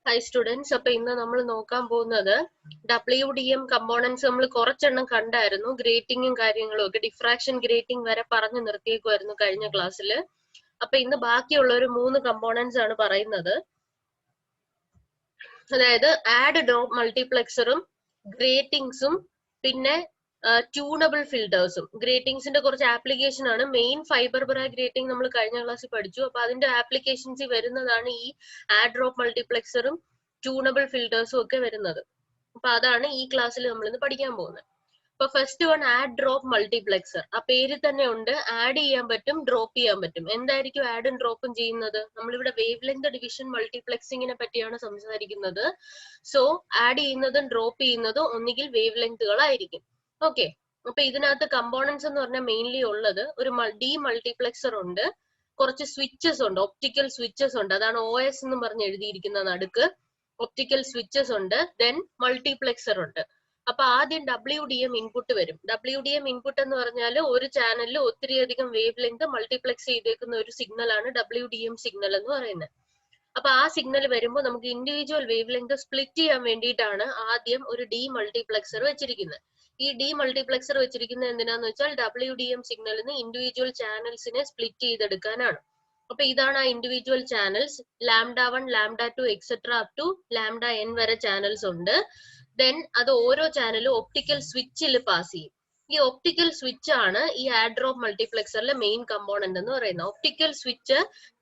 Hi students, അപ്പോൾ ഇന്ന് നമ്മൾ നോക്കാൻ പോകുന്നത് WDM കമ്പോണൻസ് നമ്മൾ കുറച്ചെണ്ണം കണ്ടായിരുന്നു. ഗ്രേറ്റിംഗും കാര്യങ്ങളും ഒക്കെ ഡിഫ്രാക്ഷൻ ഗ്രേറ്റിംഗ് വരെ പറഞ്ഞു നിർത്തിയേക്കുമായിരുന്നു കഴിഞ്ഞ ക്ലാസ്സിൽ. അപ്പൊ ഇന്ന് ബാക്കിയുള്ള ഒരു 3 കമ്പോണൻസ് ആണ് പറയുന്നത്. അതായത് ആഡ് ഡ്രോപ്പ് മൾട്ടിപ്ലെക്സറും ഗ്രേറ്റിംഗ്സും പിന്നെ ട്യൂണബിൾ ഫിൽറ്റേഴ്സും. ഗ്രേറ്റിംഗ്സിന്റെ കുറച്ച് ആപ്ലിക്കേഷൻ ആണ്. മെയിൻ ഫൈബർ ബ്രാ ഗ്രേറ്റിംഗ് നമ്മൾ കഴിഞ്ഞ ക്ലാസ്സിൽ പഠിച്ചു. അപ്പൊ അതിന്റെ ആപ്ലിക്കേഷൻസ് വരുന്നതാണ് ഈ ആഡ് ഡ്രോപ്പ് മൾട്ടിപ്ലെക്സറും ട്യൂണബിൾ ഫിൽറ്റേഴ്സും ഒക്കെ വരുന്നത്. അപ്പൊ അതാണ് ഈ ക്ലാസ്സിൽ നമ്മൾ ഇന്ന് പഠിക്കാൻ പോകുന്നത്. അപ്പൊ first one add drop multiplexer. ആ പേര് തന്നെ ഉണ്ട്, ആഡ് ചെയ്യാൻ പറ്റും, ഡ്രോപ്പ് ചെയ്യാൻ പറ്റും. എന്തായിരിക്കും ആഡും ഡ്രോപ്പും ചെയ്യുന്നത്? നമ്മളിവിടെ വേവ് ലെങ്ത് ഡിവിഷൻ മൾട്ടിപ്ലെക്സിങ്ങിനെ പറ്റിയാണ് സംസാരിക്കുന്നത്. സോ ആഡ് ചെയ്യുന്നതും ഡ്രോപ്പ് ചെയ്യുന്നതും ഒന്നുകിൽ വേവ് ലെങ്തുകളായിരിക്കും. ഓക്കെ, അപ്പൊ ഇതിനകത്ത് കമ്പോണൻസ് എന്ന് പറഞ്ഞാൽ മെയിൻലി ഉള്ളത് ഒരു ഡി മൾട്ടിപ്ലെക്സർ ഉണ്ട്, കുറച്ച് സ്വിച്ചസ് ഉണ്ട്, ഒപ്റ്റിക്കൽ സ്വിച്ചസ് ഉണ്ട്. അതാണ് OS എന്ന് പറഞ്ഞ് എഴുതിയിരിക്കുന്ന നടുക്ക് ഒപ്റ്റിക്കൽ സ്വിച്ചസ് ഉണ്ട്. ദെൻ മൾട്ടിപ്ലെക്സർ ഉണ്ട്. അപ്പൊ ആദ്യം WDM ഇൻപുട്ട് വരും. WDM ഇൻപുട്ട് എന്ന് പറഞ്ഞാൽ ഒരു ചാനലിൽ ഒത്തിരിയധികം വേവ് ലെങ്ത് മൾട്ടിപ്ലെക്സ് ചെയ്തേക്കുന്ന ഒരു സിഗ്നൽ ആണ് WDM സിഗ്നൽ എന്ന് പറയുന്നത്. അപ്പൊ ആ സിഗ്നൽ വരുമ്പോൾ നമുക്ക് ഇൻഡിവിജ്വൽ വേവ് ലെങ്ത് സ്പ്ലിറ്റ് ചെയ്യാൻ വേണ്ടിയിട്ടാണ് ആദ്യം ഒരു ഡി മൾട്ടിപ്ലെക്സർ വെച്ചിരിക്കുന്നത്. ഈ ഡി മൾട്ടിപ്ലെക്സർ വെച്ചിരിക്കുന്നത് എന്തിനാന്ന് വെച്ചാൽ WDM സിഗ്നലിന് ഇൻഡിവിജ്വൽ ചാനൽസിനെ സ്പ്ലിറ്റ് ചെയ്തെടുക്കാനാണ്. അപ്പൊ ഇതാണ് ആ individual channels. λ1, λ2 etcetera up to λn വരെ ചാനൽസ് ഉണ്ട്. ദെൻ അത് ഓരോ ചാനലും ഒപ്റ്റിക്കൽ സ്വിച്ചിൽ പാസ് ചെയ്യും. ഈ ഒപ്റ്റിക്കൽ സ്വിച്ച് ആണ് ഈ ആഡ് ഡ്രോപ്പ് മൾട്ടിപ്ലെക്സറിലെ മെയിൻ കമ്പോണന്റ് എന്ന് പറയുന്നത്. ഒപ്റ്റിക്കൽ സ്വിച്ച്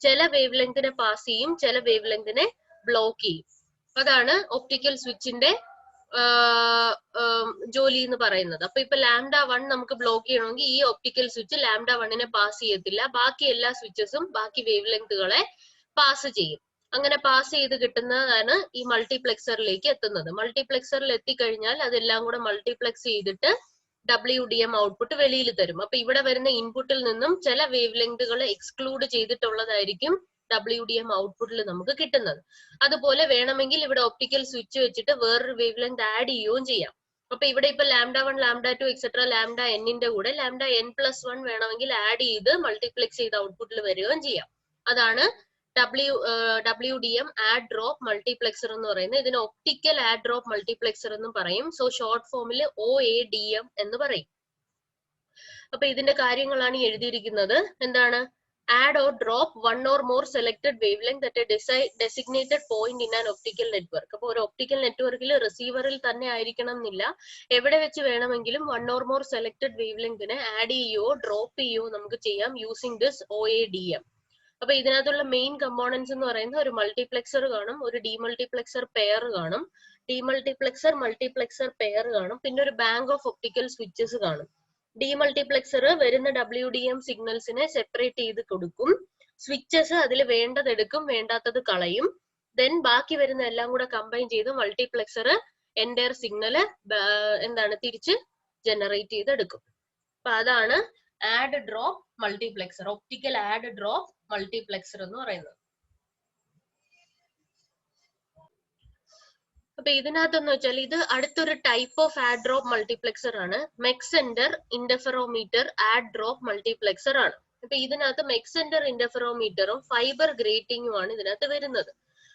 ചില വേവ് ലെങ്തിനെ പാസ് ചെയ്യും, ചില വേവ് ലെങ്തിനെ ബ്ലോക്ക് ചെയ്യും. അതാണ് ഒപ്റ്റിക്കൽ സ്വിച്ചിന്റെ ജോലി എന്ന് പറയുന്നത്. അപ്പൊ ഇപ്പൊ λ1 നമുക്ക് ബ്ലോക്ക് ചെയ്യണമെങ്കിൽ ഈ ഒപ്റ്റിക്കൽ സ്വിച്ച് λ1നെ പാസ് ചെയ്യത്തില്ല. ബാക്കി എല്ലാ സ്വിച്ചസും ബാക്കി വേവ് ലെങ്തുകളെ പാസ് ചെയ്യും. അങ്ങനെ പാസ് ചെയ്ത് കിട്ടുന്നതാണ് ഈ മൾട്ടിപ്ലെക്സറിലേക്ക് എത്തുന്നത്. മൾട്ടിപ്ലെക്സറിൽ എത്തിക്കഴിഞ്ഞാൽ അതെല്ലാം കൂടെ മൾട്ടിപ്ലെക്സ് ചെയ്തിട്ട് WDM ഔട്ട്പുട്ട് വെളിയിൽ തരും. അപ്പൊ ഇവിടെ വരുന്ന ഇൻപുട്ടിൽ നിന്നും ചില വേവ് ലെങ്തുകൾ എക്സ്ക്ലൂഡ് ചെയ്തിട്ടുള്ളതായിരിക്കും WDM ഔട്ട്പുട്ടിൽ നമുക്ക് കിട്ടുന്നത്. അതുപോലെ വേണമെങ്കിൽ ഇവിടെ ഒപ്റ്റിക്കൽ സ്വിച്ച് വെച്ചിട്ട് വേറൊരു വേവ് ലെങ്ത് ആഡ് ചെയ്യുകയും ചെയ്യാം. അപ്പൊ ഇവിടെ ഇപ്പൊ λ1, λ2 എക്സെട്ര λnന്റെ കൂടെ λn+1 വേണമെങ്കിൽ ആഡ് ചെയ്ത് മൾട്ടിപ്ലെക്സ് ചെയ്ത് ഔട്ട്പുട്ടിൽ വരികയും ചെയ്യാം. അതാണ് WDM ആഡ് ഡ്രോപ്പ് മൾട്ടിപ്ലെക്സർ എന്ന് പറയുന്നത്. ഇതിന് ഒപ്റ്റിക്കൽ ആഡ് ഡ്രോപ്പ് മൾട്ടിപ്ലെക്സർ എന്നും പറയും. സോ ഷോർട്ട് ഫോമിൽ OADM എന്ന് പറയും. അപ്പൊ ഇതിന്റെ കാര്യങ്ങളാണ് എഴുതിയിരിക്കുന്നത്. എന്താണ്? add or drop one or more selected wavelength at a designated point in an optical network. അപ്പോൾ ഒരു ഒപ്റ്റിക്കൽ നെറ്റ്വർക്കിൽ റിസീവറിൽ തന്നെ ആയിരിക്കണം എന്നില്ല, എവിടെ വെച്ച് വേണമെങ്കിലും വൺ ഓർ മോർ സെലക്ടഡ് വേവ് ലെങ്തിനെ ആഡ് ചെയ്യുകയോ ഡ്രോപ്പ് ചെയ്യുകയോ നമുക്ക് ചെയ്യാം യൂസിങ് ദിസ് OADM. അപ്പൊ ഇതിനകത്തുള്ള മെയിൻ കമ്പോണൻസ് എന്ന് പറയുന്നത് ഒരു മൾട്ടിപ്ലെക്സർ കാണും, ഒരു ഡിമൾട്ടിപ്ലെക്സർ പെയർ കാണും, ഡിമൾട്ടിപ്ലെക്സർ മൾട്ടിപ്ലെക്സർ പെയർ കാണും, പിന്നെ ഒരു ബാങ്ക് ഓഫ് ഒപ്റ്റിക്കൽ സ്വിച്ചസ് കാണും. ഡിമൾട്ടിപ്ലെക്സർ വരുന്ന WDM സിഗ്നൽസിനെ സെപ്പറേറ്റ് ചെയ്ത് കൊടുക്കും. സ്വിച്ചസ് അതിൽ വേണ്ടത് എടുക്കും, വേണ്ടാത്തത് കളയും. ദെൻ ബാക്കി വരുന്ന എല്ലാം കൂടെ കമ്പൈൻ ചെയ്ത് മൾട്ടിപ്ലെക്സർ എൻറ്റയർ സിഗ്നല് എന്താണ് തിരിച്ച് ജനറേറ്റ് ചെയ്തെടുക്കും. അപ്പൊ അതാണ് add drop multiplexer, optical add drop multiplexer എന്ന് പറയുന്നത്. അപ്പൊ ഇതിനകത്തെന്ന് വെച്ചാൽ ഇത് അടുത്തൊരു type of add drop multiplexer ആണ്. മെക്സെന്റർ ഇന്റർഫെറോമീറ്റർ ആഡ് ഡ്രോപ്പ് മൾട്ടിപ്ലെക്സർ ആണ്. അപ്പൊ ഇതിനകത്ത് മെക്സെന്റർ ഇന്റർഫെറോമീറ്ററും ഫൈബർ ഗ്രേറ്റിംഗും ആണ് ഇതിനകത്ത് വരുന്നത്.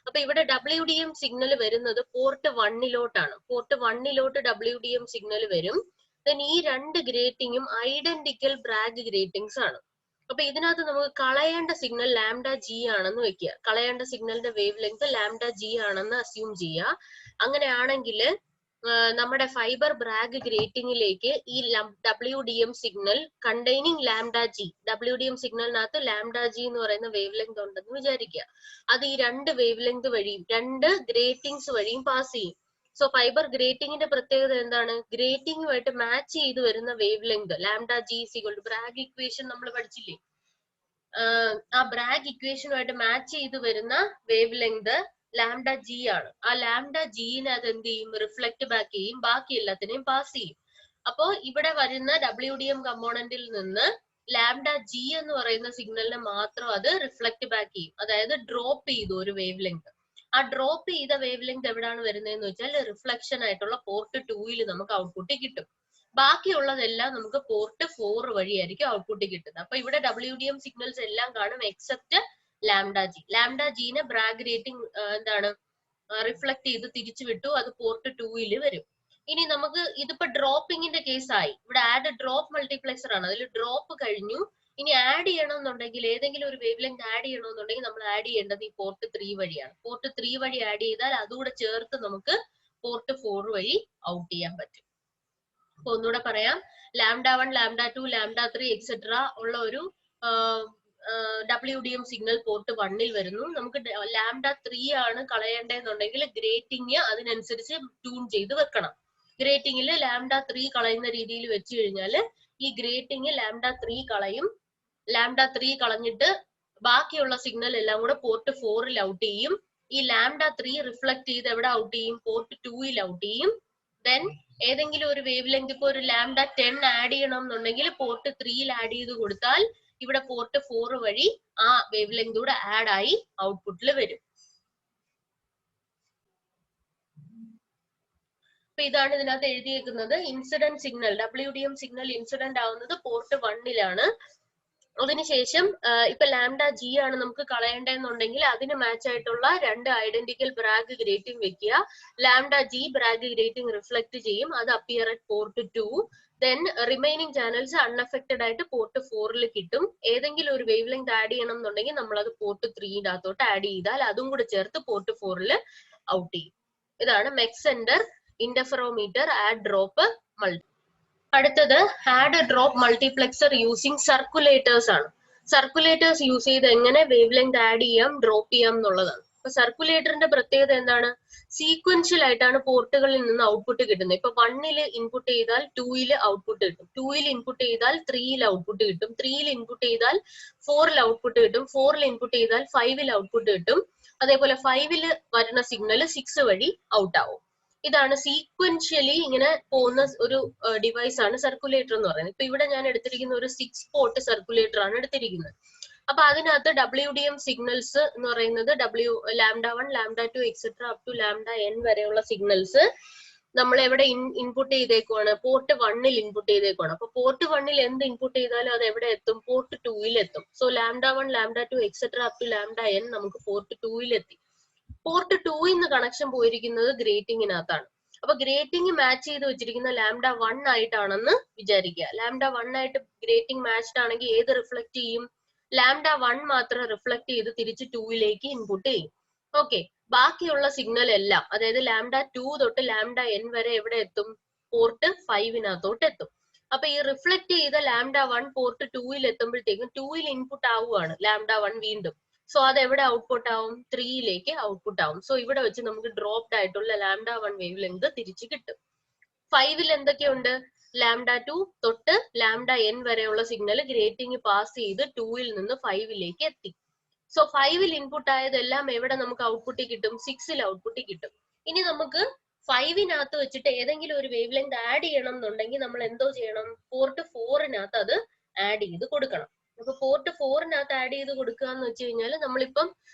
അപ്പൊ ഇവിടെ WDM സിഗ്നൽ വരുന്നത് പോർട്ട് 1ലോട്ടാണ്. പോർട്ട് 1ലോട്ട് WDM സിഗ്നൽ വരും. ദെൻ ഈ രണ്ട് ഗ്രേറ്റിംഗും ഐഡന്റിക്കൽ ബ്രാഗ് ഗ്രേറ്റിംഗ്സ് ആണ്. അപ്പൊ ഇതിനകത്ത് നമുക്ക് കളയേണ്ട സിഗ്നൽ λg ആണെന്ന് വെക്കുക. കളയേണ്ട സിഗ്നലിന്റെ വേവ് ലെങ്ത് λg ആണെന്ന് അസ്യൂം ചെയ്യുക. അങ്ങനെയാണെങ്കിൽ നമ്മുടെ ഫൈബർ ബ്രാഗ് ഗ്രേറ്റിംഗിലേക്ക് ഈ WDM signal containing λg, WDM സിഗ്നലിനകത്ത് λg എന്ന് പറയുന്ന വേവ് ലെങ്ത് ഉണ്ടെന്ന് വിചാരിക്കുക. അത് ഈ രണ്ട് വേവ് ലെങ്ത് വഴിയും രണ്ട് ഗ്രേറ്റിംഗ്സ് വഴിയും പാസ് ചെയ്യും. സോ ഫൈബർ ഗ്രേറ്റിംഗിന്റെ പ്രത്യേകത എന്താണ്? ഗ്രേറ്റിംഗുമായിട്ട് മാച്ച് ചെയ്ത് വരുന്ന wave length λg Bragg equation നമ്മൾ പഠിച്ചില്ലേ? ആ ബ്രാഗ് ഇക്വേഷനുമായിട്ട് മാച്ച് ചെയ്ത് വരുന്ന വേവ് ലെങ്ത് λg ആണ്. ആ λgനെ അത് എന്ത് ചെയ്യും? റിഫ്ലക്ട് ബാക്ക് ചെയ്യും, ബാക്കി എല്ലാത്തിനെയും പാസ് ചെയ്യും. അപ്പോ ഇവിടെ വരുന്ന WDM കമ്പോണന്റിൽ നിന്ന് λg എന്ന് പറയുന്ന സിഗ്നലിനെ മാത്രം അത് റിഫ്ലക്ട് ബാക്ക് ചെയ്യും. അതായത് ഡ്രോപ്പ് ചെയ്തു ഒരു വേവ് ലെങ്ത്. ആ ഡ്രോപ്പ് ചെയ്ത വേവ് ലെങ്ത് എവിടെയാണ് വരുന്നതെന്ന് വെച്ചാൽ റിഫ്ലക്ഷൻ ആയിട്ടുള്ള പോർട്ട് 2 നമുക്ക് ഔട്ട്പുട്ട് കിട്ടും. ബാക്കിയുള്ളതെല്ലാം നമുക്ക് പോർട്ട് 4 വഴിയായിരിക്കും ഔട്ട്പുട്ട് കിട്ടുന്നത്. അപ്പൊ ഇവിടെ WDM സിഗ്നൽസ് എല്ലാം കാണും എക്സെപ്റ്റ് λg. λgനെ ബ്രാഗ് റേറ്റിംഗ് എന്താണ് റിഫ്ലക്ട് ചെയ്ത് തിരിച്ചു വിട്ടു, അത് പോർട്ട് 2 വരും. ഇനി നമുക്ക് ഇതിപ്പോ ഡ്രോപ്പിങ്ങിന്റെ കേസായി. ഇവിടെ ആഡ് ഡ്രോപ്പ് മൾട്ടിപ്ലക്സർ ആണ്, അതിൽ ഡ്രോപ്പ് കഴിഞ്ഞു. ഇനി ആഡ് ചെയ്യണമെന്നുണ്ടെങ്കിൽ, ഏതെങ്കിലും ഒരു വേവ് ലെങ്ത് ആഡ് ചെയ്യണമെന്നുണ്ടെങ്കിൽ നമ്മൾ ആഡ് ചെയ്യേണ്ടത് ഈ പോർട്ട് 3 വഴിയാണ്. പോർട്ട് 3 വഴി ആഡ് ചെയ്താൽ അതുകൂടെ ചേർത്ത് നമുക്ക് പോർട്ട് 4 വഴി ഔട്ട് ചെയ്യാൻ പറ്റും. അപ്പൊ ഒന്നുകൂടെ പറയാം, λ1, λ2, λ3 എക്സെട്ര ഉള്ള ഒരു WDM സിഗ്നൽ പോർട്ട് 1 വരുന്നു. നമുക്ക് λ3 ആണ് കളയേണ്ടതെന്നുണ്ടെങ്കിൽ ഗ്രേറ്റിംഗ് അതിനനുസരിച്ച് ട്യൂൺ ചെയ്ത് വെക്കണം. ഗ്രേറ്റിംഗിൽ λ3 കളയുന്ന രീതിയിൽ വെച്ച് കഴിഞ്ഞാൽ ഈ ഗ്രേറ്റിംഗ് λ3 കളയും. λ3 കളഞ്ഞിട്ട് ബാക്കിയുള്ള സിഗ്നൽ എല്ലാം കൂടെ പോർട്ട് 4 ഔട്ട് ചെയ്യും. ഈ λ3 റിഫ്ലക്ട് ചെയ്ത് എവിടെ ഔട്ട് ചെയ്യും? പോർട്ട് 2 ഔട്ട് ചെയ്യും. ദെൻ ഏതെങ്കിലും ഒരു വേവ് ലെങ്ത്, ഇപ്പൊ ഒരു λ10 ആഡ് ചെയ്യണം എന്നുണ്ടെങ്കിൽ പോർട്ട് 3 ആഡ് ചെയ്ത് കൊടുത്താൽ ഇവിടെ പോർട്ട് 4 വഴി ആ വേവ് ലെങ്ത് കൂടെ ആഡ് ആയി ഔട്ട്പുട്ടിൽ വരും. അപ്പൊ ഇതാണ് ഇതിനകത്ത് എഴുതിയേക്കുന്നത്. Incident signal, WDM signal incident ആവുന്നത് പോർട്ട് 1 അതിനുശേഷം ഇപ്പൊ λg ആണ് നമുക്ക് കളയേണ്ടതെന്നുണ്ടെങ്കിൽ അതിന് മാച്ച് ആയിട്ടുള്ള 2 ഐഡന്റിക്കൽ ബ്രാഗ് ഗ്രേറ്റിംഗ് വെക്കുക. λg ബ്രാഗ് ഗ്രേറ്റിംഗ് റിഫ്ലക്ട് ചെയ്യും, അത് appear at port 2. Then remaining channels unaffected ആയിട്ട് പോർട്ട് 4 കിട്ടും. ഏതെങ്കിലും ഒരു വേവ് ലെങ്ത് ആഡ് ചെയ്യണം എന്നുണ്ടെങ്കിൽ നമ്മൾ അത് പോർട്ട് 3 അകത്തോട്ട് ആഡ് ചെയ്താൽ അതും കൂടെ ചേർത്ത് പോർട്ട് 4 ഔട്ട് ചെയ്യും. ഇതാണ് Mach Zehnder interferometer add drop multi. അടുത്തത് add drop multiplexer using circulators ആണ്. സർക്കുലേറ്റേഴ്സ് യൂസ് ചെയ്ത് എങ്ങനെ വേവ് ലെങ്ത് ആഡ് ചെയ്യാം, ഡ്രോപ്പ് ചെയ്യാം എന്നുള്ളതാണ്. അപ്പൊ സർക്കുലേറ്ററിന്റെ പ്രത്യേകത എന്താണ്? സീക്വൻഷ്യൽ ആയിട്ടാണ് പോർട്ടുകളിൽ നിന്ന് ഔട്ട്പുട്ട് കിട്ടുന്നത്. ഇപ്പൊ 1 ഇൻപുട്ട് ചെയ്താൽ 2 ഔട്ട്പുട്ട് കിട്ടും, 2 ഇൻപുട്ട് ചെയ്താൽ 3 ഔട്ട്പുട്ട് കിട്ടും, 3 ഇൻപുട്ട് ചെയ്താൽ 4 ഔട്ട്പുട്ട് കിട്ടും, 4 ഇൻപുട്ട് ചെയ്താൽ 5 ഔട്ട്പുട്ട് കിട്ടും. അതേപോലെ 5 വരുന്ന സിഗ്നൽ 6 വഴി ഔട്ട് ആവും. ഇതാണ് സീക്വൻഷ്യലി ഇങ്ങനെ പോകുന്ന ഒരു ഡിവൈസ് ആണ് സർക്കുലേറ്റർ എന്ന് പറയുന്നത്. ഇപ്പൊ ഇവിടെ ഞാൻ എടുത്തിരിക്കുന്ന ഒരു 6 പോർട്ട് സർക്കുലേറ്റർ ആണ് എടുത്തിരിക്കുന്നത്. അപ്പൊ അതിനകത്ത് WDM സിഗ്നൽസ് എന്ന് പറയുന്നത് λ1, λ2 എക്സെട്ര അപ് ടു λn വരെയുള്ള സിഗ്നൽസ് നമ്മൾ എവിടെ ഇൻപുട്ട് ചെയ്തേക്കുവാണ്? പോർട്ട് 1 ഇൻപുട്ട് ചെയ്തേക്കുവാണ്. അപ്പൊ പോർട്ട് 1 എന്ത് ഇൻപുട്ട് ചെയ്താലും അത് എവിടെ എത്തും? പോർട്ട് 2 എത്തും. So λ1, λ2 etcetera up to λn നമുക്ക് പോർട്ട് 2 എത്തി. പോർട്ട് 2 കണക്ഷൻ പോയിരിക്കുന്നത് ഗ്രേറ്റിംഗിനകത്താണ്. അപ്പൊ ഗ്രേറ്റിംഗ് മാച്ച് ചെയ്ത് വെച്ചിരിക്കുന്ന λ1 ആയിട്ടാണെന്ന് വിചാരിക്കുക. λ1 ആയിട്ട് ഗ്രേറ്റിംഗ് മാച്ച്ഡ് ആണെങ്കിൽ ഏത് റിഫ്ലക്ട് ചെയ്യും? λ1 മാത്രം റിഫ്ലക്ട് ചെയ്ത് തിരിച്ച് 2 ഇൻപുട്ട് ചെയ്യും. ഓക്കെ, ബാക്കിയുള്ള സിഗ്നൽ എല്ലാം, അതായത് λ2 തൊട്ട് λn വരെ എവിടെ എത്തും? പോർട്ട് 5 എത്തും. അപ്പൊ ഈ റിഫ്ലക്ട് ചെയ്ത λ1 പോർട്ട് 2 എത്തുമ്പോഴത്തേക്കും 2 ഇൻപുട്ട് ആവുകയാണ് λ1 വീണ്ടും. സോ അത് എവിടെ ഔട്ട്പുട്ട് ആവും? 3 ഔട്ട്പുട്ട് ആവും. സോ ഇവിടെ വെച്ച് നമുക്ക് ഡ്രോപ്ഡ് ആയിട്ടുള്ള λ1 വേവ് ലെങ്ത് തിരിച്ചു കിട്ടും. 5 എന്തൊക്കെയുണ്ട്? λ2 തൊട്ട് λn വരെയുള്ള സിഗ്നൽ ഗ്രേറ്റിംഗ് പാസ് ചെയ്ത് 2 നിന്ന് 5 എത്തി. സോ 5 ഇൻപുട്ട് ആയതെല്ലാം എവിടെ നമുക്ക് ഔട്ട്പുട്ട് കിട്ടും? 6 ഔട്ട്പുട്ട് കിട്ടും. ഇനി നമുക്ക് 5 വെച്ചിട്ട് ഏതെങ്കിലും ഒരു വേവ് ലെങ്ത് ആഡ് ചെയ്യണം എന്നുണ്ടെങ്കിൽ നമ്മൾ എന്തോ ചെയ്യണം? പോർട്ട് 4 അത് ആഡ് ചെയ്ത് കൊടുക്കണം. അപ്പൊ പോർട്ട് 4 ആഡ് ചെയ്ത് കൊടുക്കുക എന്ന് വെച്ച് കഴിഞ്ഞാൽ നമ്മളിപ്പം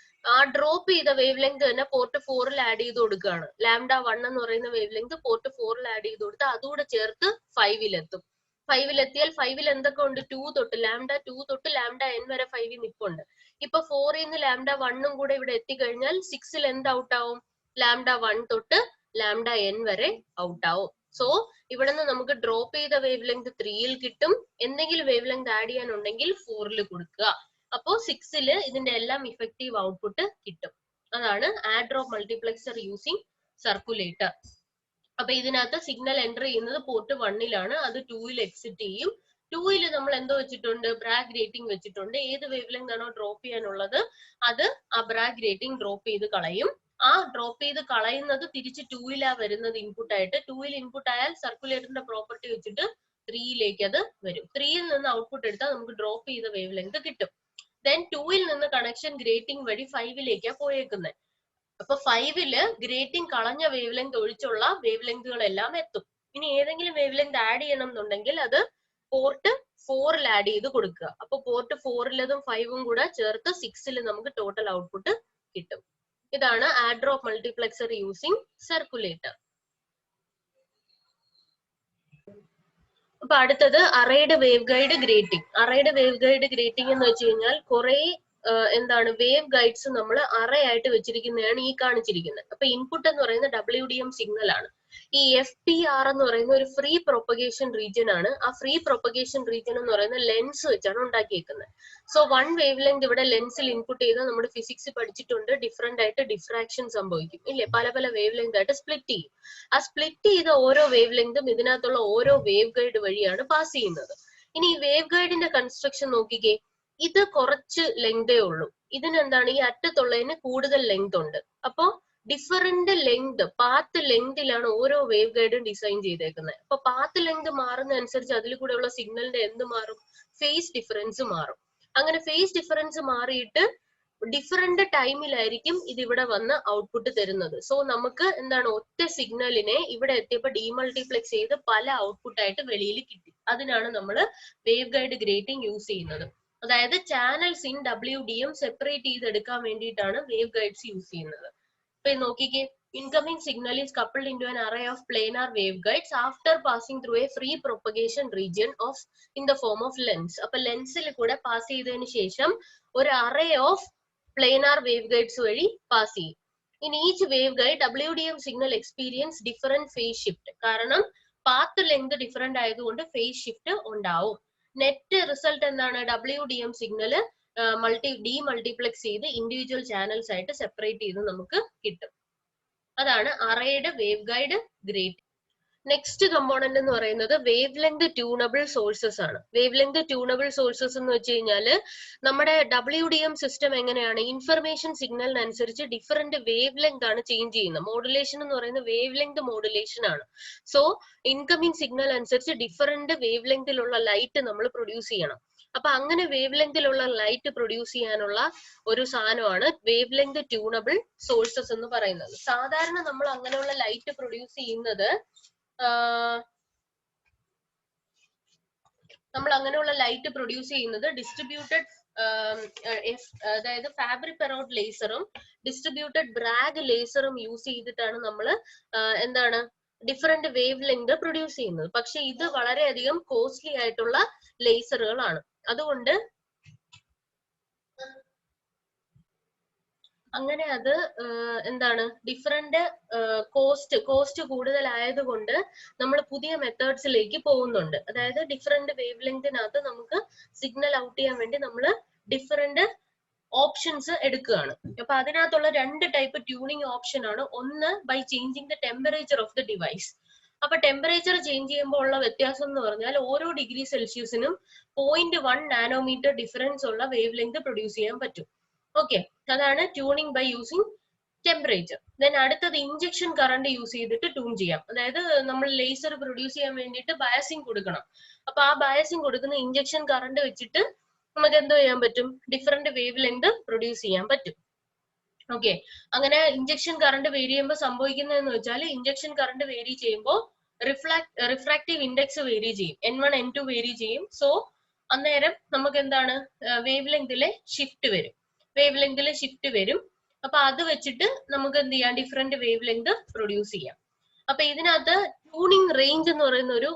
ആ ഡ്രോപ്പ് ചെയ്ത വേവ് ലെങ്ത് തന്നെ പോർട്ട് 4 ആഡ് ചെയ്ത് കൊടുക്കുകയാണ്. λ1 എന്ന് പറയുന്ന വേവ് ലെങ്ത് പോർട്ട് 4 ആഡ് ചെയ്ത് കൊടുത്ത് അതുകൂടെ ചേർത്ത് 5 എത്തും. 5 എത്തിയാൽ 5 എന്തൊക്കെ ഉണ്ട്? 2 തൊട്ട് λ2 തൊട്ട് λn വരെ 5 നിൽപ്പുണ്ട്. ഇപ്പൊ 4 λ1 കൂടെ ഇവിടെ എത്തിക്കഴിഞ്ഞാൽ 6 എന്ത് ഔട്ട് ആവും? λ1 തൊട്ട് λn വരെ ഔട്ട് ആവും. സോ ഇവിടെ നിന്ന് നമുക്ക് ഡ്രോപ്പ് ചെയ്ത വേവ് ലെങ്ത് 3 കിട്ടും. എന്തെങ്കിലും വേവ് ലെങ്ത് ആഡ് ചെയ്യാനുണ്ടെങ്കിൽ 4 കൊടുക്കുക. അപ്പോ 6 ഇതിന്റെ എല്ലാം ഇഫക്റ്റീവ് ഔട്ട്പുട്ട് കിട്ടും. അതാണ് add drop multiplexer using circulator. അപ്പൊ ഇതിനകത്ത് സിഗ്നൽ എൻ്റർ ചെയ്യുന്നത് പോർട്ട് 1 അത് 2 എക്സിറ്റ് ചെയ്യും. 2 നമ്മൾ എന്തോ വെച്ചിട്ടുണ്ട്? ബ്രാഗ് ഗ്രേറ്റിംഗ് വെച്ചിട്ടുണ്ട്. ഏത് വേവ് ലെങ്ത് ആണോ ഡ്രോപ്പ് ചെയ്യാനുള്ളത് അത് ആ ബ്രാഗ് ഗ്രേറ്റിംഗ് ഡ്രോപ്പ് ചെയ്ത് കളയും. ആ ഡ്രോപ്പ് ചെയ്ത് കളയുന്നത് തിരിച്ച് 2 വരുന്നത് ഇൻപുട്ട് ആയിട്ട്. 2 ഇൻപുട്ട് ആയാൽ സർക്കുലേറ്ററിന്റെ പ്രോപ്പർട്ടി വെച്ചിട്ട് 3 അത് വരും. 3 നിന്ന് ഔട്ട്പുട്ട് എടുത്താൽ നമുക്ക് ഡ്രോപ്പ് ചെയ്ത വേവ് ലെങ്ത് കിട്ടും. ദെൻ 2 നിന്ന് കണക്ഷൻ ഗ്രേറ്റിംഗ് വഴി 5 പോയേക്കുന്നത്. അപ്പൊ 5 ഗ്രേറ്റിംഗ് കളഞ്ഞ വേവ് ലെങ്ത് ഒഴിച്ചുള്ള വേവ് ലെങ്തുകളെല്ലാം എത്തും. ഇനി ഏതെങ്കിലും വേവ് ലെങ്ത് ആഡ് ചെയ്യണം എന്നുണ്ടെങ്കിൽ അത് പോർട്ട് 4 ആഡ് ചെയ്ത് കൊടുക്കുക. അപ്പൊ പോർട്ട് 4 5 കൂടെ ചേർത്ത് 6 നമുക്ക് ടോട്ടൽ ഔട്ട്പുട്ട് കിട്ടും. ഇതാണ് add drop multiplexer using circulator. അപ്പൊ അടുത്തത് arrayed waveguide grating. Arrayed waveguide grating എന്ന് വെച്ച് കഴിഞ്ഞാൽ കുറെ എന്താണ് വേവ് ഗൈഡ്സ് നമ്മൾ അറേ ആയിട്ട് വെച്ചിരിക്കുന്നതാണ് ഈ കാണിച്ചിരിക്കുന്നത്. അപ്പൊ ഇൻപുട്ട് എന്ന് പറയുന്നത് WDM സിഗ്നൽ ആണ്. ഈ FPR എന്ന് പറയുന്ന ഒരു ഫ്രീ പ്രൊപ്പഗേഷൻ റീജിയൻ ആണ്. ആ ഫ്രീ പ്രൊപ്പഗേഷൻ റീജിയൻ എന്ന് പറയുന്ന ലെൻസ് വെച്ചാണ് ഉണ്ടാക്കിയേക്കുന്നത്. സോ 1 വേവ് ലെങ്ത് ഇവിടെ ലെൻസിൽ ഇൻപുട്ട് ചെയ്ത് നമ്മുടെ ഫിസിക്സ് പഠിച്ചിട്ടുണ്ട്, ഡിഫറെന്റ് ആയിട്ട് ഡിഫ്രാക്ഷൻ സംഭവിക്കും ഇല്ലേ, പല പല വേവ് ലെങ്ത് ആയിട്ട് സ്പ്ലിറ്റ് ചെയ്യും. ആ സ്പ്ലിറ്റ് ചെയ്ത ഓരോ വേവ് ലെങ്തും ഇതിനകത്തുള്ള ഓരോ വേവ് ഗൈഡ് വഴിയാണ് പാസ് ചെയ്യുന്നത്. ഇനി ഈ വേവ് ഗൈഡിന്റെ കൺസ്ട്രക്ഷൻ നോക്കിക്കേ, ഇത് കുറച്ച് ലെങ്തേ ഉള്ളൂ, ഇതിനെന്താണ് ഈ അറ്റത്തുള്ളതിന് കൂടുതൽ ലെങ്ത് ഉണ്ട്. അപ്പോ ഡിഫറന്റ് ലെങ്ത്, പാത്ത് ലെങ്തിലാണ് ഓരോ വേവ് ഗൈഡും ഡിസൈൻ ചെയ്തേക്കുന്നത്. അപ്പൊ പാത്ത് ലെങ്ത് മാറുന്ന അനുസരിച്ച് അതിൽ കൂടെയുള്ള സിഗ്നലിന്റെ എന്ത് മാറും, ഫേസ് ഡിഫറൻസ് മാറും. അങ്ങനെ ഫേസ് ഡിഫറൻസ് മാറിയിട്ട് ഡിഫറെന്റ് ടൈമിലായിരിക്കും ഇത് ഇവിടെ വന്ന് ഔട്ട്പുട്ട് തരുന്നത്. സോ നമുക്ക് എന്താണ് ഒറ്റ സിഗ്നലിനെ ഇവിടെ എത്തിയപ്പോൾ ഡീമൾട്ടിപ്ലെക്സ് ചെയ്ത് പല ഔട്ട്പുട്ട് ആയിട്ട് വെളിയിൽ കിട്ടി. അതിനാണ് നമ്മൾ വേവ് ഗൈഡ് ഗ്രേറ്റിംഗ് യൂസ് ചെയ്യുന്നത്. അതായത് ചാനൽസ് ഇൻ WDM സെപ്പറേറ്റ് ചെയ്തെടുക്കാൻ വേണ്ടിയിട്ടാണ് വേവ് ഗൈഡ്സ് യൂസ് ചെയ്യുന്നത്. അപ്പൊ നോക്കിക്കേ, incoming signal is coupled into an array of planar waveguides after passing through a free propagation region of in the form of lens. അപ്പൊ ലെൻസിൽ കൂടെ pass ചെയ്തതിന് ശേഷം ഒരു array of planar waveguides വഴി pass ചെയ്യും. In each waveguide WDM signal experience different phase shift. കാരണം path length different ആയതുകൊണ്ട് phase shift ഉണ്ടാവും. നെറ്റ് റിസൾട്ട് എന്താണ്, WDM സിഗ്നൽ ഡീമൾട്ടിപ്ലെക്സ് ചെയ്ത് ഇൻഡിവിജ്വൽ ചാനൽസ് ആയിട്ട് സെപ്പറേറ്റ് ചെയ്ത് നമുക്ക് കിട്ടും. അതാണ് അറേയുടെ wave guide great. Next component എന്ന് പറയുന്നത് വേവ് ലെങ്ത് ട്യൂണബിൾ സോഴ്സസ് ആണ്. വേവ് ലെങ്ത് ട്യൂണബിൾ സോഴ്സസ് എന്ന് വെച്ച് കഴിഞ്ഞാൽ നമ്മുടെ WDM സിസ്റ്റം എങ്ങനെയാണ്, ഇൻഫർമേഷൻ സിഗ്നലിനനുസരിച്ച് ഡിഫറെന്റ് വേവ് ലെങ്ത് ആണ് ചേഞ്ച് ചെയ്യുന്നത്. മോഡുലേഷൻ എന്ന് പറയുന്നത് വേവ് ലെങ്ത് മോഡുലേഷൻ ആണ്. സോ ഇൻകമിങ് സിഗ്നൽ അനുസരിച്ച് ഡിഫറെന്റ് വേവ് ലെങ്തിലുള്ള ലൈറ്റ് നമ്മൾ പ്രൊഡ്യൂസ് ചെയ്യണം. അപ്പൊ അങ്ങനെ വേവ് ലെങ്തിലുള്ള ലൈറ്റ് പ്രൊഡ്യൂസ് ചെയ്യാനുള്ള ഒരു സാധനമാണ് വേവ് ലെങ്ത് ട്യൂണബിൾ സോഴ്സസ് എന്ന് പറയുന്നത്. സാധാരണ നമ്മൾ അങ്ങനെയുള്ള ലൈറ്റ് പ്രൊഡ്യൂസ് ചെയ്യുന്നത് ഡിസ്ട്രിബ്യൂട്ടഡ് അതായത് ഫാബ്രിക് പെറോഡ് ലേസറും ഡിസ്ട്രിബ്യൂട്ടഡ് ബ്രാഗ് ലേസറും യൂസ് ചെയ്തിട്ടാണ് നമ്മൾ എന്താണ് ഡിഫറെന്റ് വേവ് ലെങ്ത് പ്രൊഡ്യൂസ് ചെയ്യുന്നത്. പക്ഷെ ഇത് വളരെയധികം കോസ്റ്റ്ലി ആയിട്ടുള്ള ലേസറുകളാണ്. അതുകൊണ്ട് അങ്ങനെ അത് എന്താണ് ഡിഫറെന്റ് കോസ്റ്റ് കൂടുതലായതുകൊണ്ട് നമ്മൾ പുതിയ മെത്തേഡ്സിലേക്ക് പോകുന്നുണ്ട്. അതായത് ഡിഫറെന്റ് വേവ് ലെങ്തിനകത്ത് നമുക്ക് സിഗ്നൽ ഔട്ട് ചെയ്യാൻ വേണ്ടി നമ്മൾ ഡിഫറെന്റ് ഓപ്ഷൻസ് എടുക്കുകയാണ്. അപ്പൊ അതിനകത്തുള്ള 2 ടൈപ്പ് ട്യൂണിങ് ഓപ്ഷൻ ആണ്. ഒന്ന് by changing the temperature of the device. അപ്പൊ ടെമ്പറേച്ചർ ചേഞ്ച് ചെയ്യുമ്പോൾ ഉള്ള വ്യത്യാസം എന്ന് പറഞ്ഞാൽ ഓരോ ഡിഗ്രി സെൽഷ്യസിനും 0.1 നാനോമീറ്റർ ഡിഫറൻസ് ഉള്ള വേവ് ലെങ്ത് പ്രൊഡ്യൂസ് ചെയ്യാൻ പറ്റും. ഓക്കെ, അതാണ് tuning by using temperature. Then അടുത്തത് ഇഞ്ചക്ഷൻ കറണ്ട് യൂസ് ചെയ്തിട്ട് ട്യൂൺ ചെയ്യാം. അതായത് നമ്മൾ ലേസർ പ്രൊഡ്യൂസ് ചെയ്യാൻ വേണ്ടിയിട്ട് ബയസിങ് കൊടുക്കണം. അപ്പൊ ആ ബയസിങ് കൊടുക്കുന്ന ഇഞ്ചക്ഷൻ കറണ്ട് വെച്ചിട്ട് നമുക്ക് എന്തോ ചെയ്യാൻ പറ്റും, ഡിഫറെന്റ് വേവ് ലെങ്ത് പ്രൊഡ്യൂസ് ചെയ്യാൻ പറ്റും. ഓക്കെ, അങ്ങനെ ഇഞ്ചക്ഷൻ കറണ്ട് വേരി ചെയ്യുമ്പോൾ സംഭവിക്കുന്നതെന്ന് വെച്ചാൽ ഇഞ്ചക്ഷൻ കറണ്ട് വേരി ചെയ്യുമ്പോൾ റിഫ്രാക്റ്റീവ് ഇൻഡെക്സ് വേരി ചെയ്യും, N1 N2 വേരി ചെയ്യും. സോ അന്നേരം നമുക്ക് എന്താണ് വേവ് ലെങ്തിലെ ഷിഫ്റ്റ് വരും. അപ്പൊ അത് വെച്ചിട്ട് നമുക്ക് എന്ത് ചെയ്യാം, ഡിഫറെന്റ് വേവ് ലെങ്ത് പ്രൊഡ്യൂസ് ചെയ്യാം. അപ്പൊ ഇതിനകത്ത് ട്യൂണിങ് റേഞ്ച് എന്ന് പറയുന്ന ഒരു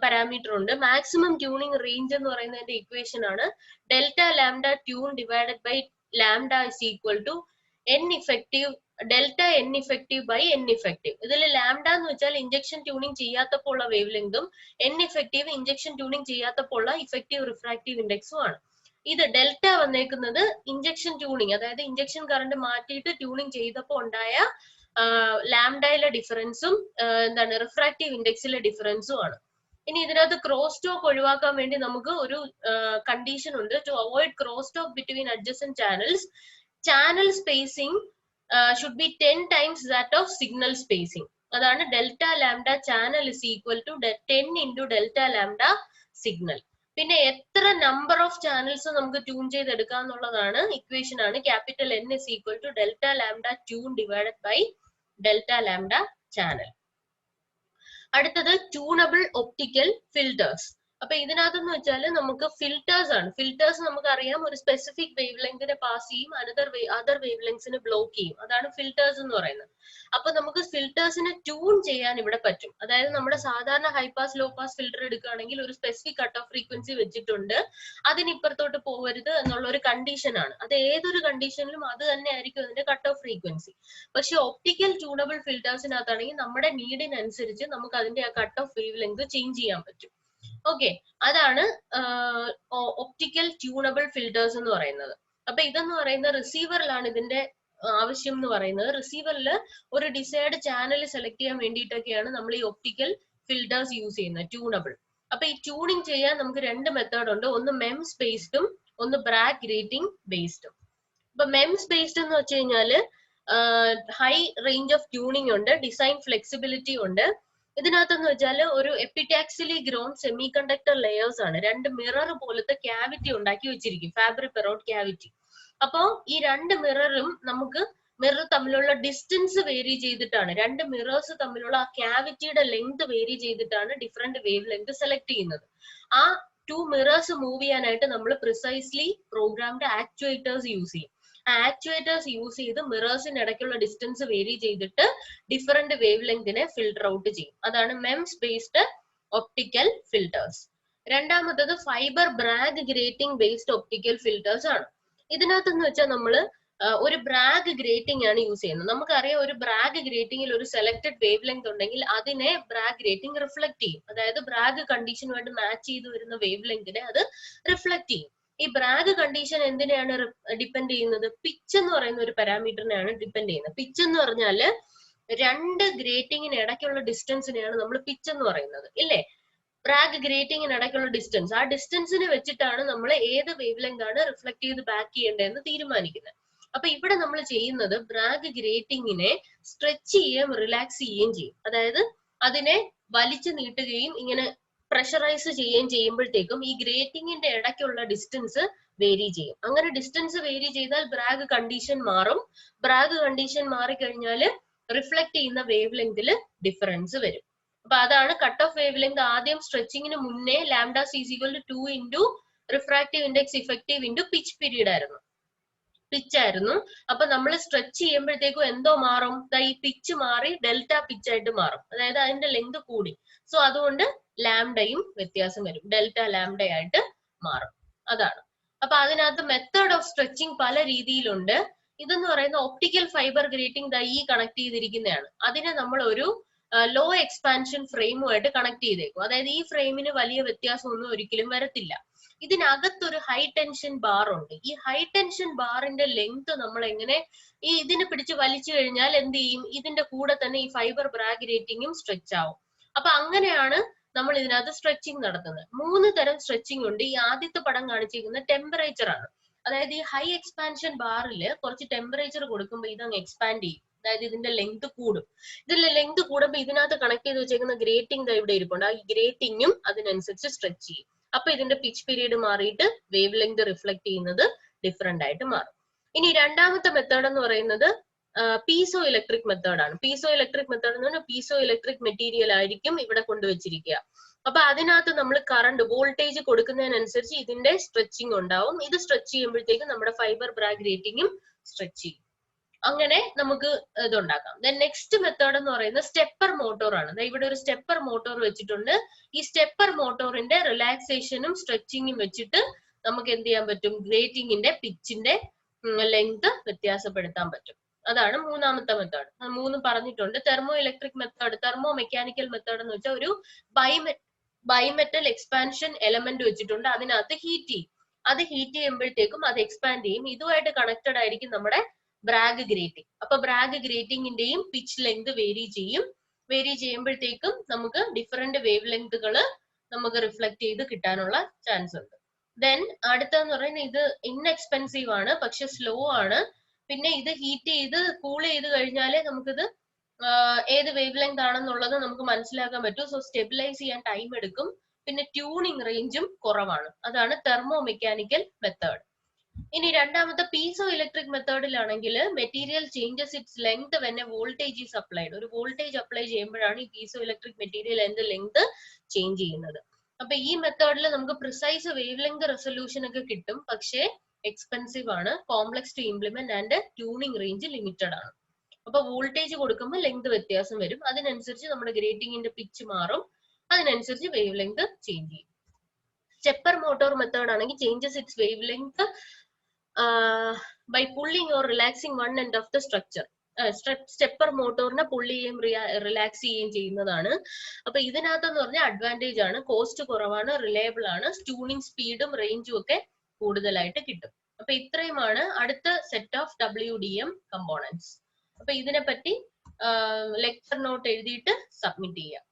പാരാമീറ്റർ ഉണ്ട്. മാക്സിമം ട്യൂണിങ് റേഞ്ച് എന്ന് പറയുന്നതിന്റെ ഇക്വേഷൻ ആണ് delta lambda tune divided by lambda is equal to delta N effective by N effective. ഇതിൽ ലാംഡ എന്ന് വെച്ചാൽ ഇഞ്ചക്ഷൻ ട്യൂണിങ് ചെയ്യാത്തപ്പോൾ ഉള്ള വേവ് ലെങ്തും N ഇഫക്റ്റീവ് ഇഞ്ചക്ഷൻ ട്യൂണിങ് ചെയ്യാത്തപ്പോൾ ഉള്ള ഇഫക്റ്റീവ് റിഫ്രാക്റ്റീവ് ഇൻഡെക്സും ആണ്. ഇത് ഡെൽറ്റ വന്നേക്കുന്നത് ഇഞ്ചക്ഷൻ ട്യൂണിങ്, അതായത് ഇഞ്ചക്ഷൻ കറണ്ട് മാറ്റിയിട്ട് ട്യൂണിങ് ചെയ്തപ്പോൾ ഉണ്ടായ ലാംഡയിലെ ഡിഫറൻസും എന്താണ് റിഫ്രാക്റ്റീവ് ഇൻഡെക്സിലെ ഡിഫറൻസും ആണ്. ഇനി ഇതിനകത്ത് ക്രോസ് ടോക്ക് ഒഴിവാക്കാൻ വേണ്ടി നമുക്ക് ഒരു കണ്ടീഷൻ ഉണ്ട്. To avoid cross talk between adjacent channels, channel spacing should be 10 times that of signal spacing. അതാണ് delta lambda channel is equal to 10 into delta lambda signal. പിന്നെ എത്ര നമ്പർ ഓഫ് ചാനൽസ് നമുക്ക് tune ചെയ്തെടുക്കാം എന്നുള്ളതാണ് equation ആണ്. Capital N is equal to delta lambda tune divided by delta lambda channel. അടുത്തത് tunable optical filters. അപ്പൊ ഇതിനകത്തെന്ന് വെച്ചാൽ നമുക്ക് ഫിൽറ്റേഴ്സ് ആണ്. ഫിൽറ്റേഴ്സ് നമുക്കറിയാം ഒരു സ്പെസിഫിക് വേവ് ലെങ്തിനെ പാസ് ചെയ്യും, അതർ വേവ് ലെങ്സിനെ ബ്ലോക്ക് ചെയ്യും. അതാണ് ഫിൽറ്റേഴ്സ് എന്ന് പറയുന്നത്. അപ്പൊ നമുക്ക് ഫിൽറ്റേഴ്സിനെ ട്യൂൺ ചെയ്യാൻ ഇവിടെ പറ്റും. അതായത് നമ്മുടെ സാധാരണ high pass low pass filter എടുക്കുകയാണെങ്കിൽ ഒരു സ്പെസിഫിക് കട്ട് ഓഫ് ഫ്രീക്വൻസി വെച്ചിട്ടുണ്ട്, അതിനിപ്പുറത്തോട്ട് പോകരുത് എന്നുള്ള ഒരു കണ്ടീഷൻ ആണ്. അത് ഏതൊരു കണ്ടീഷനിലും അത് തന്നെ ആയിരിക്കും അതിന്റെ കട്ട് ഓഫ് ഫ്രീക്വൻസി. പക്ഷെ ഒപ്റ്റിക്കൽ ട്യൂണബിൾ ഫിൽറ്റേഴ്സിനകത്താണെങ്കിൽ നമ്മുടെ നീഡിനനുസരിച്ച് നമുക്ക് അതിന്റെ ആ cut off wave length change ചെയ്യാൻ പറ്റും. ഓക്കെ, അതാണ് ഒപ്റ്റിക്കൽ ട്യൂണബിൾ ഫിൽറ്റേഴ്സ് എന്ന് പറയുന്നത്. അപ്പൊ ഇതെന്ന് പറയുന്ന റിസീവറിലാണ് ഇതിന്റെ ആവശ്യം എന്ന് പറയുന്നത്. റിസീവറിൽ ഒരു ഡിസൈഡ് ചാനൽ സെലക്ട് ചെയ്യാൻ വേണ്ടിയിട്ടൊക്കെയാണ് നമ്മൾ ഈ ഒപ്റ്റിക്കൽ ഫിൽറ്റേഴ്സ് യൂസ് ചെയ്യുന്നത്, ട്യൂണബിൾ. അപ്പൊ ഈ ട്യൂണിങ് ചെയ്യാൻ നമുക്ക് രണ്ട് മെത്തേഡ് ഉണ്ട്, ഒന്ന് മെംസ് ബേസ്ഡും ഒന്ന് ബ്രാഗ് ഗ്രേറ്റിംഗ് ബേസ്ഡും. അപ്പൊ മെംസ് ബേസ്ഡ് എന്ന് വെച്ച് കഴിഞ്ഞാല് ഹൈ റേഞ്ച് ഓഫ് ട്യൂണിങ് ഉണ്ട്, ഡിസൈൻ ഫ്ലെക്സിബിലിറ്റി ഉണ്ട്. ഇതിനകത്തെന്ന് വെച്ചാൽ ഒരു എപ്പിടാക്സിലി ഗ്രോൺ സെമി കണ്ടക്ടർ ലെയേഴ്സ് ആണ്. രണ്ട് മിറർ പോലത്തെ ക്യാവിറ്റി ഉണ്ടാക്കി വെച്ചിരിക്കും, ഫാബ്രിക് പെറോട്ട് ക്യാവിറ്റി. അപ്പോ ഈ രണ്ട് മിററും നമുക്ക് മിറർ തമ്മിലുള്ള ഡിസ്റ്റൻസ് വേരി ചെയ്തിട്ടാണ്, രണ്ട് മിറേഴ്സ് തമ്മിലുള്ള ആ ക്യാവിറ്റിയുടെ ലെങ്ത് വേരി ചെയ്തിട്ടാണ് ഡിഫറെന്റ് വേവ് ലെങ്ത് സെലക്ട് ചെയ്യുന്നത്. ആ ടു മിറേഴ്സ് മൂവ് ചെയ്യാനായിട്ട് നമ്മൾ പ്രിസൈസ്ലി പ്രോഗ്രാംഡ് ആക്ച്വേറ്റേഴ്സ് യൂസ് ചെയ്യും. ആക്ച്വേറ്റേഴ്സ് യൂസ് ചെയ്ത് മിറേഴ്സിന് ഇടയ്ക്കുള്ള ഡിസ്റ്റൻസ് വേരി ചെയ്തിട്ട് ഡിഫറെന്റ് വേവ് ലെങ്തിനെ ഫിൽട്ടർ ഔട്ട് ചെയ്യും. അതാണ് മെംസ് ബേസ്ഡ് ഒപ്റ്റിക്കൽ ഫിൽറ്റേഴ്സ്. രണ്ടാമത്തത് fibre Bragg grating based optical filters ആണ്. ഇതിനകത്തെന്ന് വെച്ചാൽ നമ്മള് ഒരു ബ്രാഗ് ഗ്രേറ്റിംഗ് ആണ് യൂസ് ചെയ്യുന്നത്. നമുക്കറിയാം ഒരു ബ്രാഗ് ഗ്രേറ്റിംഗിൽ ഒരു സെലക്ടഡ് വേവ് ലെങ്ത് ഉണ്ടെങ്കിൽ അതിനെ ബ്രാഗ് ഗ്രേറ്റിംഗ് റിഫ്ലക്ട് ചെയ്യും. അതായത് ബ്രാഗ് കണ്ടീഷനുമായിട്ട് മാച്ച് ചെയ്ത് വരുന്ന വേവ് ലെങ്തിനെ അത് റിഫ്ലക്ട് ചെയ്യും. ഈ ബ്രാഗ് കണ്ടീഷൻ എന്തിനെയാണ് ഡിപ്പെൻഡ് ചെയ്യുന്നത്? പിച്ച് എന്ന് പറയുന്ന ഒരു പാരാമീറ്ററിനെയാണ് ഡിപ്പെൻഡ് ചെയ്യുന്നത്. പിച്ച് എന്ന് പറഞ്ഞാല് രണ്ട് ഗ്രേറ്റിംഗിന് ഇടയ്ക്കുള്ള ഡിസ്റ്റൻസിനെയാണ് നമ്മൾ പിച്ച് എന്ന് പറയുന്നത്, ഇല്ലേ? ബ്രാഗ് ഗ്രേറ്റിംഗിന് ഇടയ്ക്കുള്ള ഡിസ്റ്റൻസ്, ആ ഡിസ്റ്റൻസിനെ വെച്ചിട്ടാണ് നമ്മൾ ഏത് വേവ് ലെങ്ത് ആണ് റിഫ്ലക്ട് ചെയ്ത് ബാക്ക് ചെയ്യേണ്ടതെന്ന് തീരുമാനിക്കുന്നത്. അപ്പൊ ഇവിടെ നമ്മൾ ചെയ്യുന്നത് ബ്രാഗ് ഗ്രേറ്റിംഗിനെ സ്ട്രെച്ച് ചെയ്യുകയും റിലാക്സ് ചെയ്യുകയും ചെയ്യും. അതായത് അതിനെ വലിച്ചു നീട്ടുകയും ഇങ്ങനെ പ്രഷറൈസ് ചെയ്യുകയും ചെയ്യുമ്പോഴത്തേക്കും ഈ ഗ്രേറ്റിംഗിന്റെ ഇടയ്ക്കുള്ള ഡിസ്റ്റൻസ് വേരി ചെയ്യും. അങ്ങനെ ഡിസ്റ്റൻസ് വേരി ചെയ്താൽ ബ്രാഗ് കണ്ടീഷൻ മാറും. ബ്രാഗ് കണ്ടീഷൻ മാറിക്കഴിഞ്ഞാൽ റിഫ്ലക്ട് ചെയ്യുന്ന വേവ് ലെങ്തിൽ ഡിഫറൻസ് വരും. അപ്പൊ അതാണ് കട്ട് ഓഫ് വേവ് ലെങ്ത്. ആദ്യം സ്ട്രെച്ചിങ്ങിന് മുന്നേ lambda C is equal to 2 into refractive index effective into pitch period ആയിരുന്നു, പിച്ചായിരുന്നു. അപ്പൊ നമ്മൾ സ്ട്രെച്ച് ചെയ്യുമ്പോഴത്തേക്കും എന്തോ മാറും, ഈ പിച്ച് മാറി ഡെൽറ്റ പിച്ച് ആയിട്ട് മാറും. അതായത് അതിന്റെ ലെങ്ത് കൂടി. സോ അതുകൊണ്ട് ലാംഡയും വ്യത്യാസം വരും, ഡെൽറ്റ ലാംഡ ആയിട്ട് മാറും. അതാണ്. അപ്പൊ അതിനകത്ത് മെത്തേഡ് ഓഫ് സ്ട്രെച്ചിങ് പല രീതിയിലുണ്ട്. ഇതെന്ന് പറയുന്ന ഒപ്റ്റിക്കൽ ഫൈബർ ഗ്രേറ്റിംഗ് ഈ കണക്ട് ചെയ്തിരിക്കുന്നതാണ്. അതിനെ നമ്മൾ ഒരു ലോ എക്സ്പാൻഷൻ ഫ്രെയിമുമായിട്ട് കണക്ട് ചെയ്തേക്കും. അതായത് ഈ ഫ്രെയിമിന് വലിയ വ്യത്യാസമൊന്നും ഒരിക്കലും വരത്തില്ല. ഇതിനകത്തൊരു ഹൈ ടെൻഷൻ ബാർ ഉണ്ട്. ഈ ഹൈ ടെൻഷൻ ബാറിന്റെ ലെങ്ത് നമ്മൾ എങ്ങനെ ഇതിനെ പിടിച്ച് വലിച്ചു കഴിഞ്ഞാൽ എന്ത് ചെയ്യും? ഇതിന്റെ കൂടെ തന്നെ ഈ ഫൈബർ ബ്രാഗ് ഗ്രേറ്റിംഗും സ്ട്രെച്ച് ആവും. അപ്പൊ അങ്ങനെയാണ് നമ്മൾ ഇതിനകത്ത് സ്ട്രെച്ചിങ് നടത്തുന്നത്. 3 തരം സ്ട്രെച്ചിങ് ഉണ്ട്. ഈ ആദ്യത്തെ പടം കാണിച്ചിരിക്കുന്ന ടെമ്പറേച്ചർ ആണ്. അതായത് ഈ ഹൈ എക്സ്പാൻഷൻ ബാറിൽ കുറച്ച് ടെമ്പറേച്ചർ കൊടുക്കുമ്പോൾ ഇതങ്ങ് എക്സ്പാൻഡ് ചെയ്യും. അതായത് ഇതിന്റെ ലെങ്ത് കൂടും. ഇതിന്റെ ലെങ്ത് കൂടുമ്പോൾ ഇതിനകത്ത് കണക്ട് ചെയ്ത് വെച്ചേക്കുന്ന ഗ്രേറ്റിംഗ് ഇവിടെ ഇരിപ്പുണ്ട്. ആ ഗ്രേറ്റിംഗും അതിനനുസരിച്ച് സ്ട്രെച്ച് ചെയ്യും. അപ്പൊ ഇതിന്റെ പിച്ച് പീരീഡ് മാറിയിട്ട് വേവ് ലെങ്ത് റിഫ്ലക്ട് ചെയ്യുന്നത് ഡിഫറെന്റ് ആയിട്ട് മാറും. ഇനി രണ്ടാമത്തെ മെത്തേഡ് എന്ന് പറയുന്നത് പീസോ ഇലക്ട്രിക് മെത്തേഡ് ആണ്. പീസോ ഇലക്ട്രിക് മെത്തേഡ് എന്ന് പറഞ്ഞാൽ പീസോ ഇലക്ട്രിക് മെറ്റീരിയൽ ആയിരിക്കും ഇവിടെ കൊണ്ടുവച്ചിരിക്കുക. അപ്പൊ അതിനകത്ത് നമ്മൾ കറണ്ട് വോൾട്ടേജ് കൊടുക്കുന്നതിനനുസരിച്ച് ഇതിന്റെ സ്ട്രെച്ചിങ് ഉണ്ടാവും. ഇത് സ്ട്രെച്ച് ചെയ്യുമ്പോഴത്തേക്കും നമ്മുടെ ഫൈബർ ബ്രാഗ് ഗ്രേറ്റിംഗും സ്ട്രെച്ച് ചെയ്യും. അങ്ങനെ നമുക്ക് ഇതുണ്ടാക്കാം. ദെൻ നെക്സ്റ്റ് മെത്തേഡ് എന്ന് പറയുന്നത് സ്റ്റെപ്പർ മോട്ടോർ ആണ്. ഇവിടെ ഒരു സ്റ്റെപ്പർ മോട്ടോർ വെച്ചിട്ടുണ്ട്. ഈ സ്റ്റെപ്പർ മോട്ടോറിന്റെ റിലാക്സേഷനും സ്ട്രെച്ചിങ്ങും വെച്ചിട്ട് നമുക്ക് എന്ത് ചെയ്യാൻ പറ്റും? ഗ്രേറ്റിംഗിന്റെ പിച്ചിന്റെ ലെങ്ത് വ്യത്യാസപ്പെടുത്താൻ പറ്റും. അതാണ് മൂന്നാമത്തെ മെത്തേഡ്. 3 പറഞ്ഞിട്ടുണ്ട്. Thermo electric method, thermo mechanical method എന്ന് വെച്ചാൽ ഒരു ബൈമെറ്റൽ എക്സ്പാൻഷൻ എലമെന്റ് വെച്ചിട്ടുണ്ട്. അതിനകത്ത് ഹീറ്റ് ചെയ്യും. അത് ഹീറ്റ് ചെയ്യുമ്പോഴത്തേക്കും അത് എക്സ്പാൻഡ് ചെയ്യും. ഇതുമായിട്ട് കണക്റ്റഡ് ആയിരിക്കും നമ്മുടെ ബ്രാഗ് ഗ്രേറ്റിംഗ്. അപ്പൊ ബ്രാഗ് ഗ്രേറ്റിംഗിന്റെയും പിച്ച് ലെങ്ത് വേരി ചെയ്യും. വേരി ചെയ്യുമ്പോഴത്തേക്കും നമുക്ക് ഡിഫറെന്റ് വേവ് ലെങ്തുകൾ നമുക്ക് റിഫ്ലക്ട് ചെയ്ത് കിട്ടാനുള്ള ചാൻസ് ഉണ്ട്. ദെൻ അടുത്തെന്ന് പറയുന്നത് ഇത് ഇൻഎക്സ്പെൻസീവ് ആണ്, പക്ഷെ സ്ലോ ആണ്. പിന്നെ ഇത് ഹീറ്റ് ചെയ്ത് കൂൾ ചെയ്ത് കഴിഞ്ഞാലേ നമുക്കിത് ഏത് വേവ് ലെങ്ത് ആണെന്നുള്ളത് നമുക്ക് മനസ്സിലാക്കാൻ പറ്റും. സോ സ്റ്റെബിലൈസ് ചെയ്യാൻ ടൈം എടുക്കും. പിന്നെ ട്യൂണിങ് റേഞ്ചും കുറവാണ്. അതാണ് തെർമോ മെക്കാനിക്കൽ മെത്തേഡ്. ഇനി രണ്ടാമത്തെ പീസോ ഇലക്ട്രിക് മെത്തേഡിലാണെങ്കിൽ material changes its length when a voltage is applied. ഒരു വോൾട്ടേജ് അപ്ലൈ ചെയ്യുമ്പോഴാണ് ഈ പീസോ ഇലക്ട്രിക് മെറ്റീരിയൽ അതിന്റെ ലെങ്ത് ചേഞ്ച് ചെയ്യുന്നത്. അപ്പൊ ഈ മെത്തേഡിൽ നമുക്ക് പ്രിസൈസ് വേവ് ലെങ്ത് റെസൊല്യൂഷൻ ഒക്കെ കിട്ടും, പക്ഷേ എക്സ്പെൻസീവ് ആണ്, complex to implement and tuning range limited ആണ്. അപ്പൊ വോൾട്ടേജ് കൊടുക്കുമ്പോൾ ലെങ്ത് വ്യത്യാസം വരും, അതിനനുസരിച്ച് നമ്മുടെ ഗ്രേറ്റിംഗിന്റെ പിച്ച് മാറും, അതിനനുസരിച്ച് വേവ് ലെങ്ത് ചേഞ്ച് ചെയ്യും. സ്റ്റെപ്പർ മോട്ടോർ മെത്തേഡ് ആണെങ്കിൽ changes its wavelength by pulling or relaxing one end of the structure. Stepper മോട്ടോറിനെ പുള്ളി ചെയ്യുകയും റിലാക്സ് ചെയ്യുകയും ചെയ്യുന്നതാണ്. അപ്പൊ ഇതിനകത്തെന്ന് പറഞ്ഞാൽ അഡ്വാൻറ്റേജ് ആണ്, കോസ്റ്റ് കുറവാണ്, റിലയബിൾ ആണ്, ട്യൂണിങ് സ്പീഡും റേഞ്ചും ഒക്കെ കൂടുതലായിട്ട് കിട്ടും. അപ്പൊ ഇത്രയുമാണ് അടുത്ത സെറ്റ് ഓഫ് WDM കമ്പോണൻസ്. അപ്പൊ ഇതിനെ പറ്റി ലെക്ചർ നോട്ട് എഴുതിയിട്ട് സബ്മിറ്റ് ചെയ്യാം.